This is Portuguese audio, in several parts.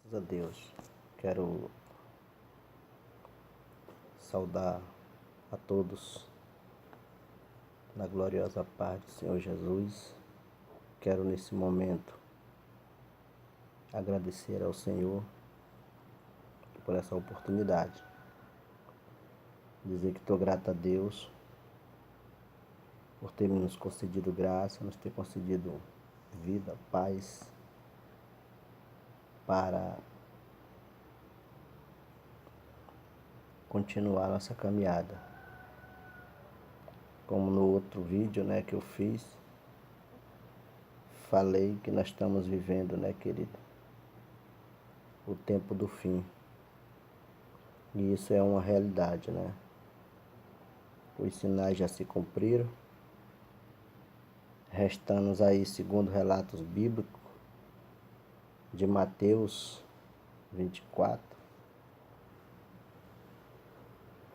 Graças a Deus. Quero saudar a todos na gloriosa paz do Senhor Jesus. Quero nesse momento agradecer ao Senhor por essa oportunidade. Dizer que estou grato a Deus por ter nos concedido graça, nos ter concedido vida, paz, para continuar nossa caminhada. Como no outro vídeo, que eu fiz, falei que nós estamos vivendo, querido, o tempo do fim. E isso é uma realidade, Os sinais já se cumpriram, restando aí, segundo relatos bíblicos de Mateus 24,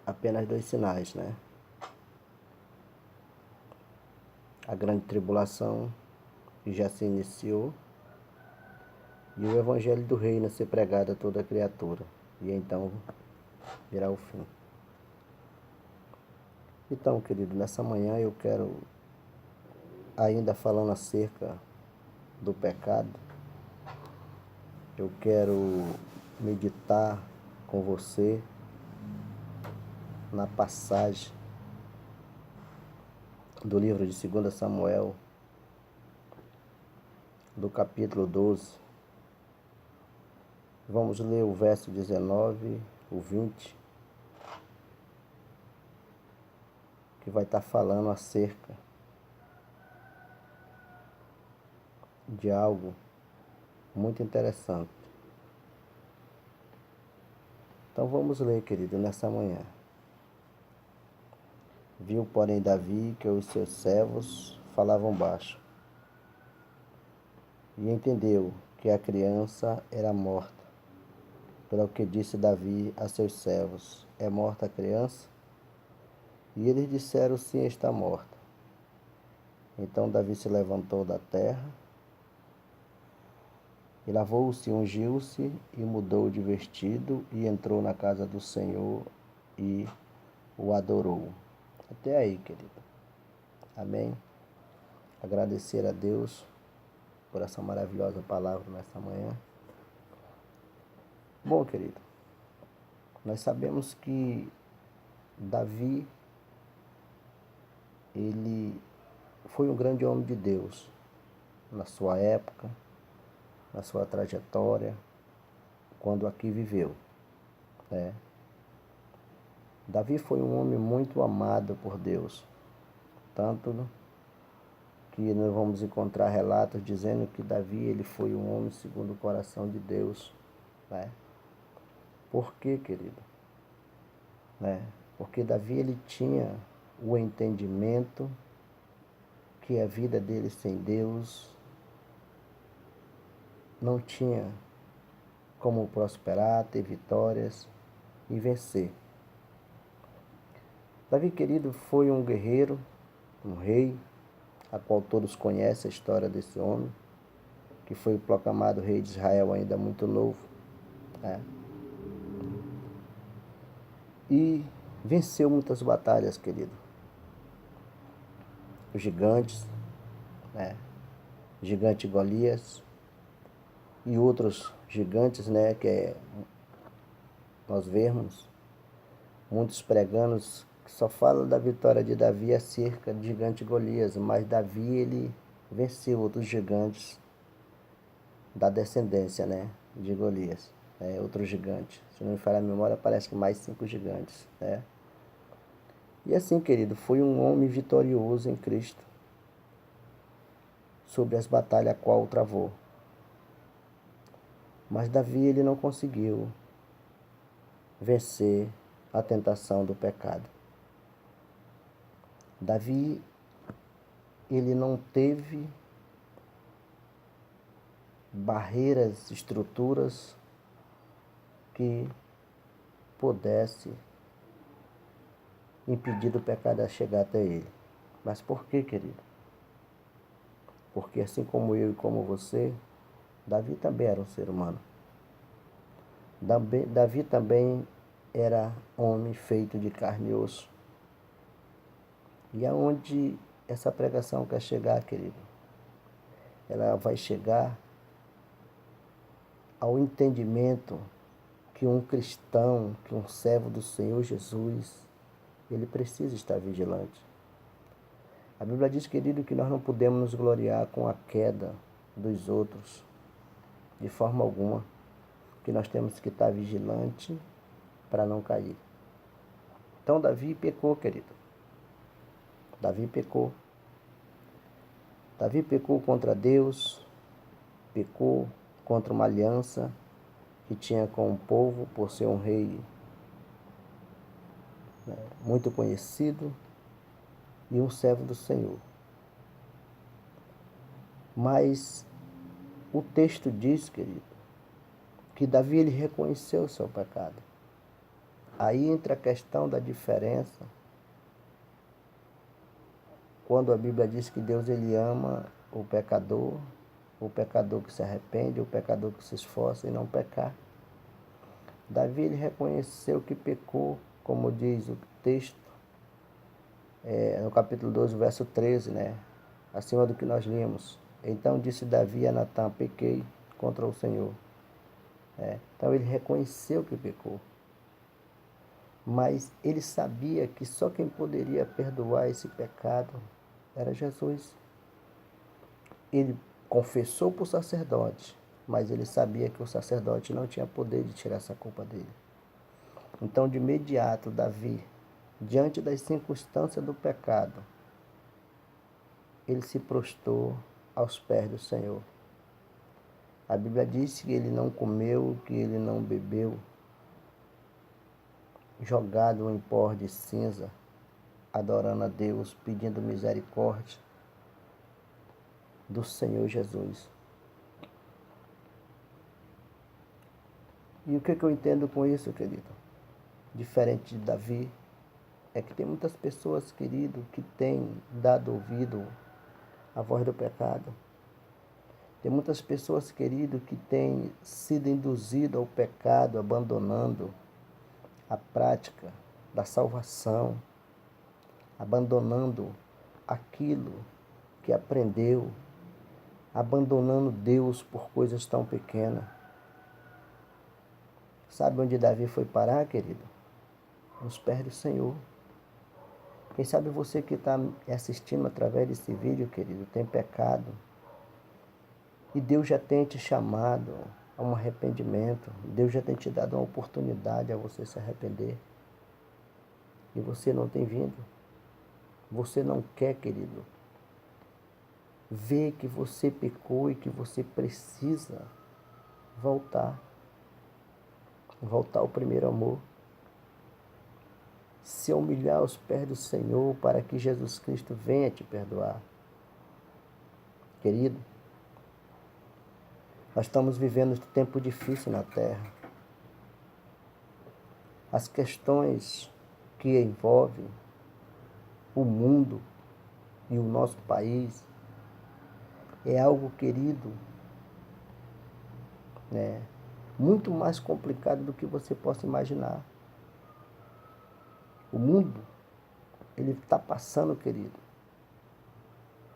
apenas 2 sinais, A grande tribulação, que já se iniciou, e o evangelho do reino a ser pregado a toda criatura, e então virá o fim. Então, querido, nessa manhã eu quero, ainda falando acerca do pecado, eu quero meditar com você na passagem do livro de 2 Samuel, do capítulo 12. Vamos ler o verso 19, o 20, que vai estar falando acerca de algo muito interessante. Então vamos ler, querido, nessa manhã. Viu, porém, Davi que os seus servos falavam baixo, e entendeu que a criança era morta. Pelo que disse Davi a seus servos: é morta a criança? E eles disseram: sim, está morta. Então Davi se levantou da terra, e lavou-se, ungiu-se, e mudou de vestido, e entrou na casa do Senhor, e o adorou. Até aí, querido. Amém? Agradecer a Deus por essa maravilhosa palavra nessa manhã. Bom, querido, nós sabemos que Davi, ele foi um grande homem de Deus na sua época, na sua trajetória, quando aqui viveu. Davi foi um homem muito amado por Deus, tanto que nós vamos encontrar relatos dizendo que Davi ele foi um homem segundo o coração de Deus. Por quê, querido? Porque Davi ele tinha o entendimento que a vida dele sem Deus não tinha como prosperar, ter vitórias e vencer. Davi, querido, foi um guerreiro, um rei, a qual todos conhecem a história desse homem, que foi proclamado rei de Israel ainda muito novo. E venceu muitas batalhas, querido. Os gigantes, gigante Golias e outros gigantes, que nós vemos muitos pregando que só falam da vitória de Davi acerca de gigante Golias, mas Davi ele venceu outros gigantes da descendência, de Golias, outro gigante. Se não me falha a memória, parece que mais 5 gigantes, E assim, querido, foi um homem vitorioso em Cristo sobre as batalhas a qual travou. Mas Davi ele não conseguiu vencer a tentação do pecado. Davi ele não teve barreiras, estruturas que pudesse impedir do pecado a chegar até ele. Mas por quê, querido? Porque assim como eu e como você, Davi também era um ser humano. Davi também era homem feito de carne e osso. E aonde essa pregação quer chegar, querido? Ela vai chegar ao entendimento que um cristão, que um servo do Senhor Jesus, ele precisa estar vigilante. A Bíblia diz, querido, que nós não podemos nos gloriar com a queda dos outros, de forma alguma, que nós temos que estar vigilante para não cair. Então Davi pecou, querido. Davi pecou. Davi pecou contra Deus, pecou contra uma aliança que tinha com o povo, por ser um rei, né, muito conhecido e um servo do Senhor. Mas o texto diz, querido, que Davi ele reconheceu o seu pecado. Aí entra a questão da diferença. Quando a Bíblia diz que Deus ele ama o pecador que se arrepende, o pecador que se esforça em não pecar. Davi ele reconheceu que pecou, como diz o texto, no capítulo 12, verso 13, né? Acima do que nós lemos. Então disse Davi a Natã, pequei contra o Senhor. Então ele reconheceu que pecou. Mas ele sabia que só quem poderia perdoar esse pecado era Jesus. Ele confessou para o sacerdote, mas ele sabia que o sacerdote não tinha poder de tirar essa culpa dele. Então, de imediato, Davi, diante das circunstâncias do pecado, ele se prostrou aos pés do Senhor. A Bíblia diz que ele não comeu, que ele não bebeu, jogado em pó de cinza, adorando a Deus, pedindo misericórdia do Senhor Jesus. E o que eu entendo com isso, querido? Diferente de Davi, é que tem muitas pessoas, querido, que têm dado ouvido à voz do pecado. Tem muitas pessoas, querido, que têm sido induzido ao pecado, abandonando a prática da salvação, abandonando aquilo que aprendeu, abandonando Deus por coisas tão pequenas. Sabe onde Davi foi parar, querido? Nos pés do Senhor. Quem sabe você que está assistindo através desse vídeo, querido, tem pecado. E Deus já tem te chamado a um arrependimento. Deus já tem te dado uma oportunidade a você se arrepender. E você não tem vindo. Você não quer, querido, ver que você pecou e que você precisa voltar. Voltar ao primeiro amor. Se humilhar aos pés do Senhor para que Jesus Cristo venha te perdoar. Querido, nós estamos vivendo um tempo difícil na Terra. As questões que envolvem o mundo e o nosso país é algo, querido, né, muito mais complicado do que você possa imaginar. O mundo, ele está passando, querido,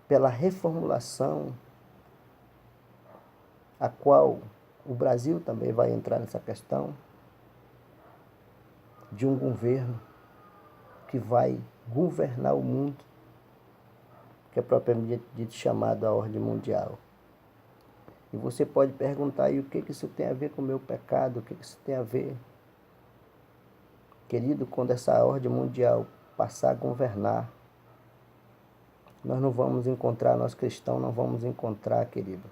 pela reformulação, a qual o Brasil também vai entrar nessa questão, de um governo que vai governar o mundo, que é propriamente dito chamado a ordem mundial. E você pode perguntar, e o que isso tem a ver com o meu pecado? O que isso tem a ver? Querido, quando essa ordem mundial passar a governar, nós não vamos encontrar, nós cristãos não vamos encontrar, querido,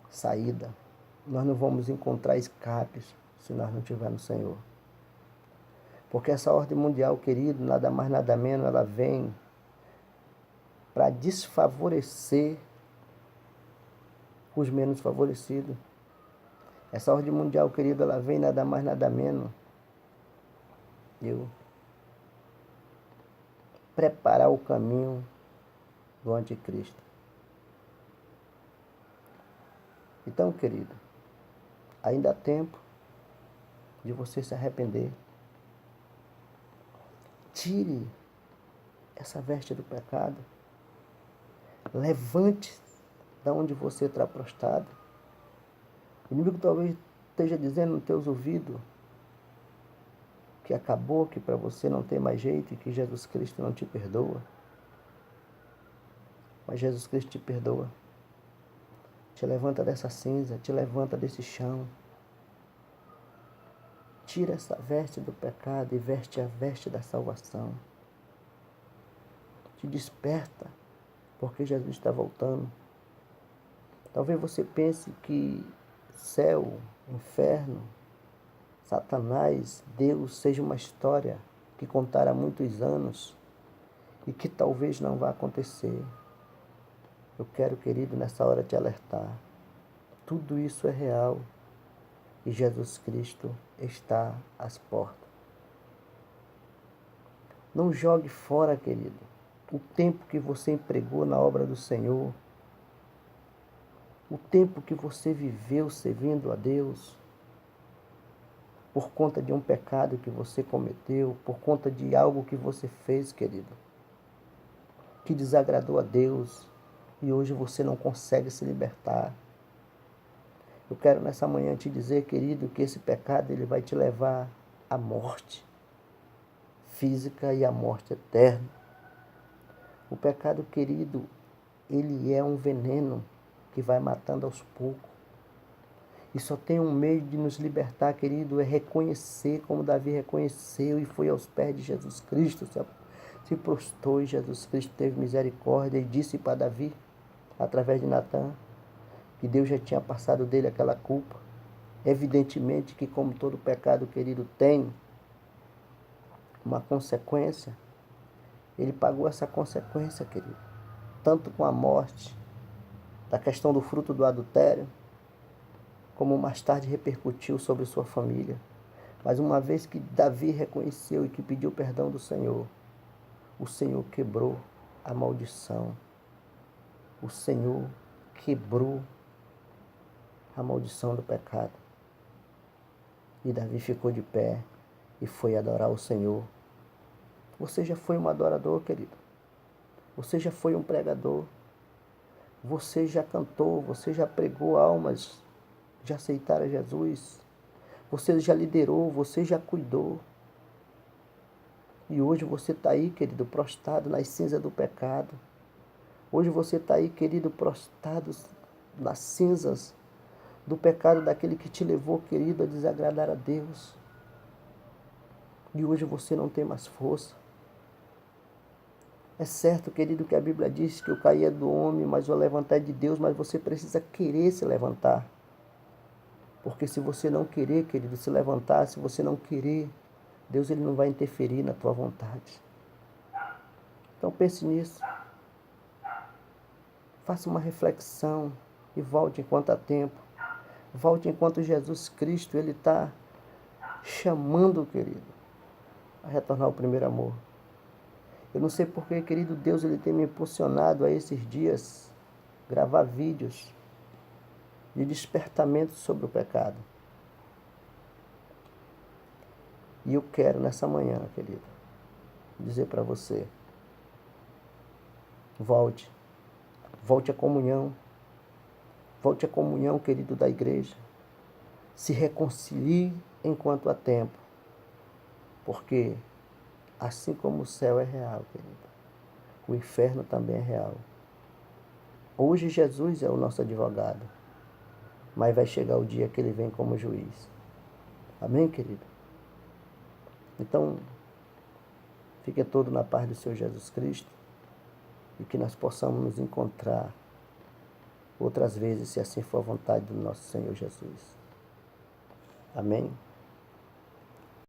saída. Nós não vamos encontrar escapes se nós não tivermos no Senhor. Porque essa ordem mundial, querido, nada mais, nada menos, ela vem para desfavorecer os menos favorecidos. Essa ordem mundial, querido, ela vem nada mais, nada menos. Preparar o caminho do anticristo. Então, querido, Ainda há tempo de você se arrepender. Tire essa veste do pecado. Levante da onde você está prostrado. O inimigo talvez esteja dizendo nos teus ouvidos que acabou, que para você não tem mais jeito e que Jesus Cristo não te perdoa. Mas Jesus Cristo te perdoa. Te levanta dessa cinza, te levanta desse chão. Tira essa veste do pecado e veste a veste da salvação. Te desperta, porque Jesus está voltando. Talvez você pense que céu, inferno, Satanás, Deus seja uma história que contará muitos anos e que talvez não vá acontecer. Eu quero, querido, nessa hora te alertar. Tudo isso é real e Jesus Cristo está às portas. Não jogue fora, querido, o tempo que você empregou na obra do Senhor, o tempo que você viveu servindo a Deus, por conta de um pecado que você cometeu, por conta de algo que você fez, querido, que desagradou a Deus e hoje você não consegue se libertar. Eu quero nessa manhã te dizer, querido, que esse pecado ele vai te levar à morte física e à morte eterna. O pecado, querido, ele é um veneno que vai matando aos poucos. E só tem um meio de nos libertar, querido, é reconhecer como Davi reconheceu e foi aos pés de Jesus Cristo, se prostrou e Jesus Cristo teve misericórdia e disse para Davi, através de Natã, que Deus já tinha passado dele aquela culpa. Evidentemente que como todo pecado, querido, tem uma consequência, ele pagou essa consequência, querido, tanto com a morte, da questão do fruto do adultério, como mais tarde repercutiu sobre sua família. Mas uma vez que Davi reconheceu e que pediu perdão do Senhor, o Senhor quebrou a maldição. O Senhor quebrou a maldição do pecado. E Davi ficou de pé e foi adorar o Senhor. Você já foi um adorador, querido. Você já foi um pregador. Você já cantou, você já pregou almas, já aceitaram Jesus. Você já liderou, você já cuidou. E hoje você está aí, querido, prostrado nas cinzas do pecado. Hoje você está aí, querido, prostrado nas cinzas do pecado daquele que te levou, querido, a desagradar a Deus. E hoje você não tem mais força. É certo, querido, que a Bíblia diz que o cair é do homem, mas o levantar é de Deus, mas você precisa querer se levantar. Porque se você não querer, querido, se levantar, se você não querer, Deus ele não vai interferir na tua vontade. Então pense nisso. Faça uma reflexão e volte enquanto há tempo. Volte enquanto Jesus Cristo ele está chamando, querido, a retornar ao primeiro amor. Eu não sei porque, querido Deus, ele tem me impulsionado a esses dias gravar vídeos de despertamento sobre o pecado. E eu quero nessa manhã, querido, dizer para você, volte à comunhão, volte à comunhão, querido, da igreja, se reconcilie enquanto há tempo, porque assim como o céu é real, querido, o inferno também é real. Hoje Jesus é o nosso advogado, mas vai chegar o dia que ele vem como juiz. Amém, querido? Então, fique todo na paz do Senhor Jesus Cristo e que nós possamos nos encontrar outras vezes, se assim for a vontade do nosso Senhor Jesus. Amém?